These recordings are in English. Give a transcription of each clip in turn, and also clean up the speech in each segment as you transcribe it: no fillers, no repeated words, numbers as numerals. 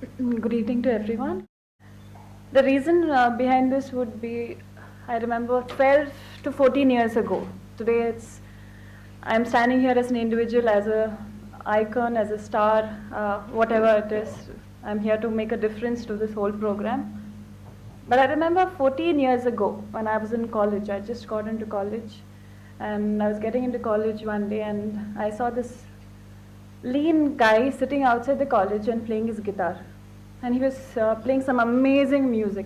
Good evening to everyone. The reason behind this would be I remember 12 to 14 years ago. Today I'm standing here as an individual, as a icon, as a star, whatever it is. I'm here to make a difference to this whole program. But I remember 14 years ago when I was in college. I just got into college, and I was getting into college one day, and I saw this lean guy sitting outside the college and playing his guitar. And he was playing some amazing music.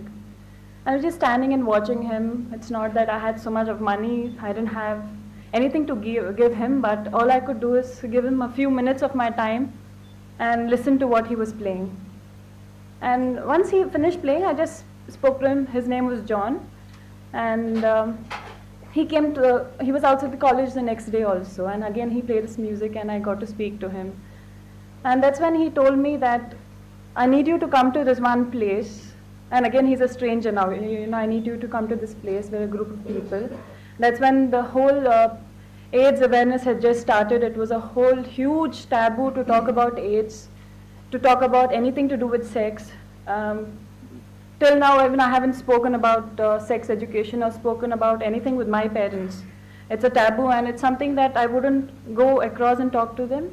I was just standing and watching him. It's not that I had so much of money, I didn't have anything to give him, but all I could do is give him a few minutes of my time and listen to what he was playing. And once he finished playing, I just spoke to him. His name was John. And he was outside the college the next day also. And again, he played his music and I got to speak to him. And that's when he told me that I need you to come to this one place. And again, he's a stranger now. I need you to come to this place with a group of people. That's when the whole AIDS awareness had just started. It was a whole huge taboo to talk about AIDS, to talk about anything to do with sex. Till now, even I haven't spoken about sex education or spoken about anything with my parents. It's a taboo, and it's something that I wouldn't go across and talk to them.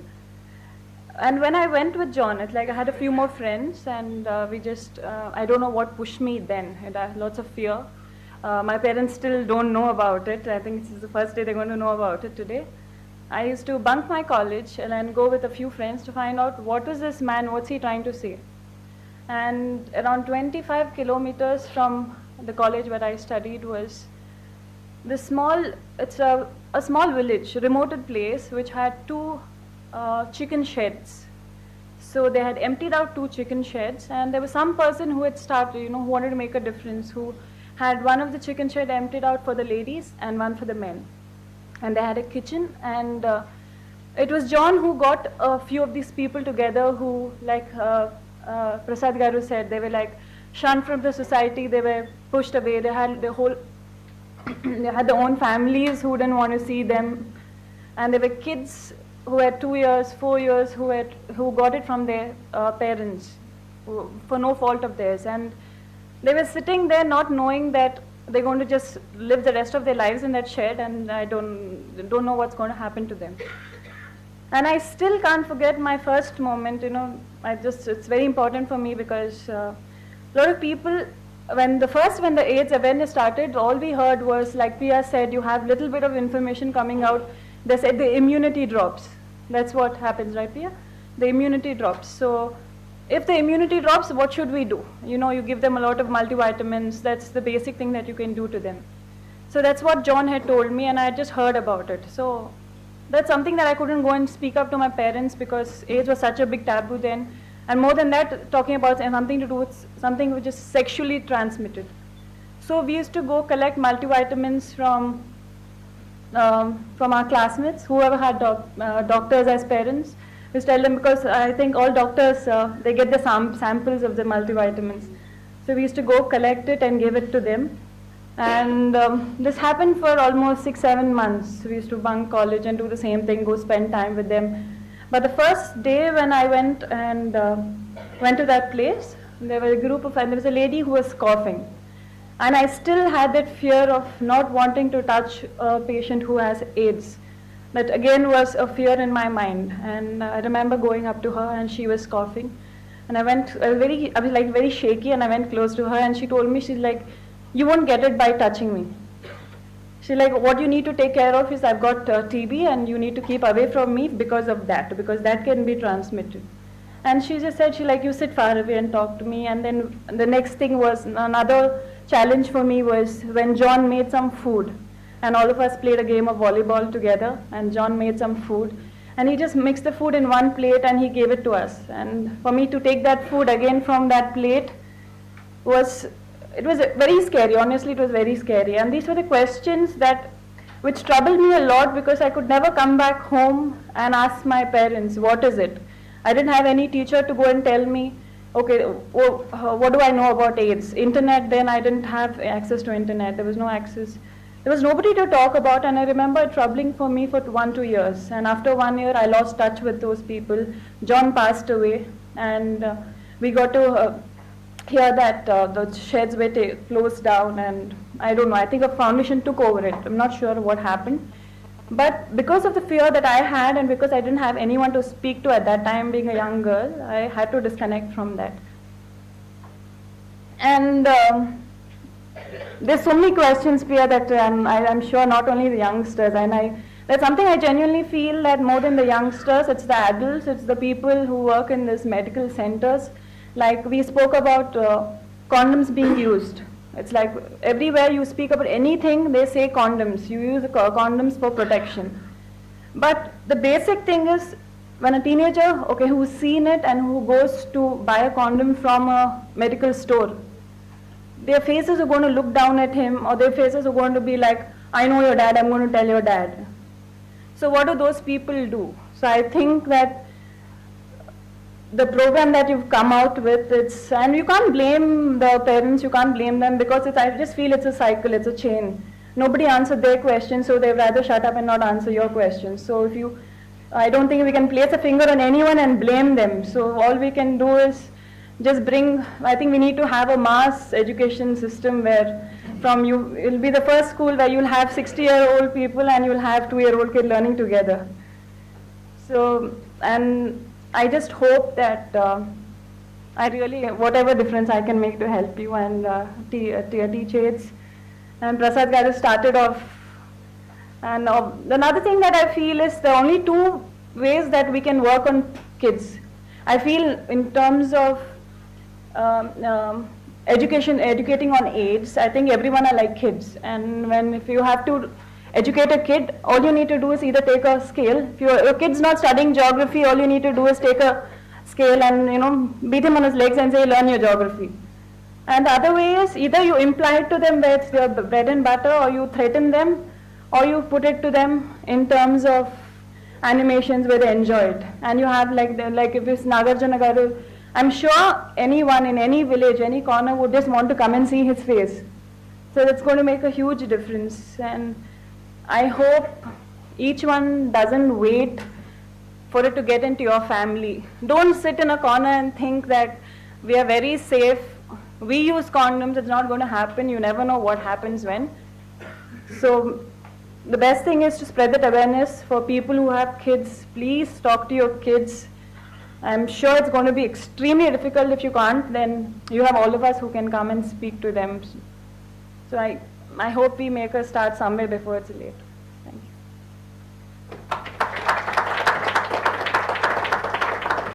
And when I went with John, it's like I had a few more friends, and I don't know what pushed me then. And I had lots of fear. My parents still don't know about it. I think this is the first day they're going to know about it today. I used to bunk my college and then go with a few friends to find out what is this man, what's he trying to say. And around 25 kilometers from the college where I studied was this it's a small village, remote place, which had two chicken sheds. So they had emptied out two chicken sheds, and there was some person who had started, who wanted to make a difference, who had one of the chicken shed emptied out for the ladies and one for the men. And they had a kitchen, and it was John who got a few of these people together who, like Prasad Garu said, they were like shunned from the society, they were pushed away, they had their own families who didn't want to see them, and there were kids who had 2 years, 4 years, who got it from their parents for no fault of theirs. And they were sitting there not knowing that they're going to just live the rest of their lives in that shed, and I don't know what's going to happen to them. And I still can't forget my first moment, it's very important for me because a lot of people, when the AIDS awareness started, all we heard was, like Priya said, you have little bit of information coming out. They said the immunity drops. That's what happens, right, Priya? The immunity drops. So if the immunity drops, what should we do? You give them a lot of multivitamins. That's the basic thing that you can do to them. So that's what John had told me, and I had just heard about it. So that's something that I couldn't go and speak up to my parents because AIDS was such a big taboo then. And more than that, talking about something to do with something which is sexually transmitted. So we used to go collect multivitamins from our classmates, whoever had doctors as parents. We used to tell them, because I think all doctors, they get the samples of the multivitamins. So we used to go collect it and give it to them. And this happened for almost 6-7 months. We used to bunk college and do the same thing, go spend time with them. But the first day when I went to that place, there was a lady who was coughing. And I still had that fear of not wanting to touch a patient who has AIDS. That again was a fear in my mind. And I remember going up to her and she was coughing. And I was like very shaky, and I went close to her and she told me, she's like, you won't get it by touching me. She's like, what you need to take care of is I've got TB, and you need to keep away from me because that can be transmitted. And she just said, you sit far away and talk to me. And then the next thing was, another challenge for me was when John made some food, and all of us played a game of volleyball together, and John made some food, and he just mixed the food in one plate and he gave it to us. And for me to take that food again from that plate it was very scary. Honestly, it was very scary. And these were the questions which troubled me a lot, because I could never come back home and ask my parents, what is it? I didn't have any teacher to go and tell me, okay, what do I know about AIDS? Internet, then I didn't have access to internet. There was no access. There was nobody to talk about, and I remember it troubling for me for 1-2 years. And after 1 year, I lost touch with those people. John passed away, and we got to hear that the sheds were closed down, and I don't know, I think a foundation took over it. I'm not sure what happened. But because of the fear that I had, and because I didn't have anyone to speak to at that time, being a young girl, I had to disconnect from that. And there's so many questions, Priya, that I'm sure not only the youngsters, and that's something I genuinely feel that more than the youngsters, it's the adults, it's the people who work in these medical centers. Like we spoke about condoms being used. It's like everywhere you speak about anything, they say condoms. You use condoms for protection. But the basic thing is, when a teenager, okay, who's seen it and who goes to buy a condom from a medical store, their faces are going to look down at him, or their faces are going to be like, I know your dad, I'm going to tell your dad. So what do those people do? So I think that the program that you've come out with, and you can't blame the parents, you can't blame them, because I just feel it's a cycle, it's a chain. Nobody answered their questions, so they'd rather shut up and not answer your questions. So I don't think we can place a finger on anyone and blame them. So all we can do is just I think we need to have a mass education system where it'll be the first school where you'll have 60-year-old people and you'll have 2-year-old kid learning together. So, and I just hope that whatever difference I can make to help you and teach aids. And Prasad Garu started off. And another thing that I feel is the only two ways that we can work on kids. I feel in terms of educating on AIDS, I think everyone are like kids. And if you have to educate a kid, all you need to do is either take a scale. If your kid's not studying geography, all you need to do is take a scale and beat him on his legs and say, learn your geography. And the other way is either you imply it to them where it's their bread and butter, or you threaten them, or you put it to them in terms of animations where they enjoy it. And you have like if it's Nagarjuna Garu, I'm sure anyone in any village, any corner would just want to come and see his face. So that's going to make a huge difference. And I hope each one doesn't wait for it to get into your family. Don't sit in a corner and think that we are very safe. We use condoms, it's not going to happen. You never know what happens when. So the best thing is to spread that awareness for people who have kids. Please talk to your kids. I'm sure it's going to be extremely difficult. If you can't, then you have all of us who can come and speak to them. So I hope we make a start somewhere before it's late.